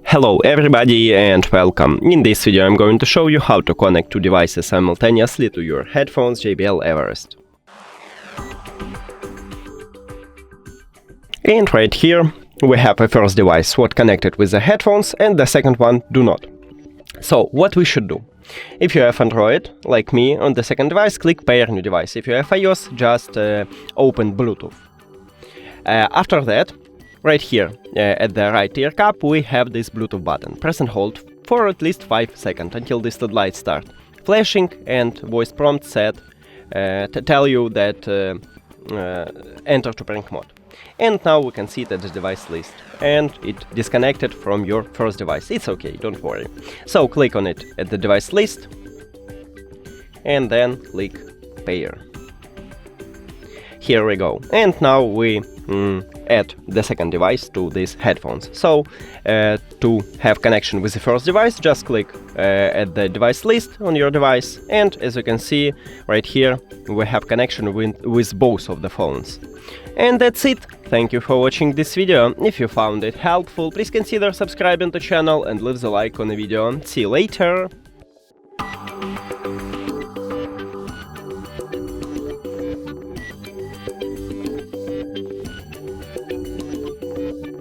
Hello everybody and welcome. In this video I'm going to show you how to connect two devices simultaneously to your headphones JBL Everest. And right here we have a first device what connected with the headphones and the second one do not. So what we should do? If you have Android, like me, on the second device, click Pair New Device. If you have iOS, just open Bluetooth. After that, right here at the right ear cup, we have this Bluetooth button. Press and hold for at least 5 seconds until these lights start flashing and voice prompt set to tell you that enter to prank mode. And now we can see that the device list and it disconnected from your first device. It's okay, don't worry. So click on it at the device list and then click pair. Here we go. And now we add the second device to these headphones. So to have connection with the first device, just click at the device list on your device, and as you can see right here we have connection with both of the phones. And that's it. Thank you for watching this video. If you found it helpful, please consider subscribing to the channel and leave the like on the video. See you later.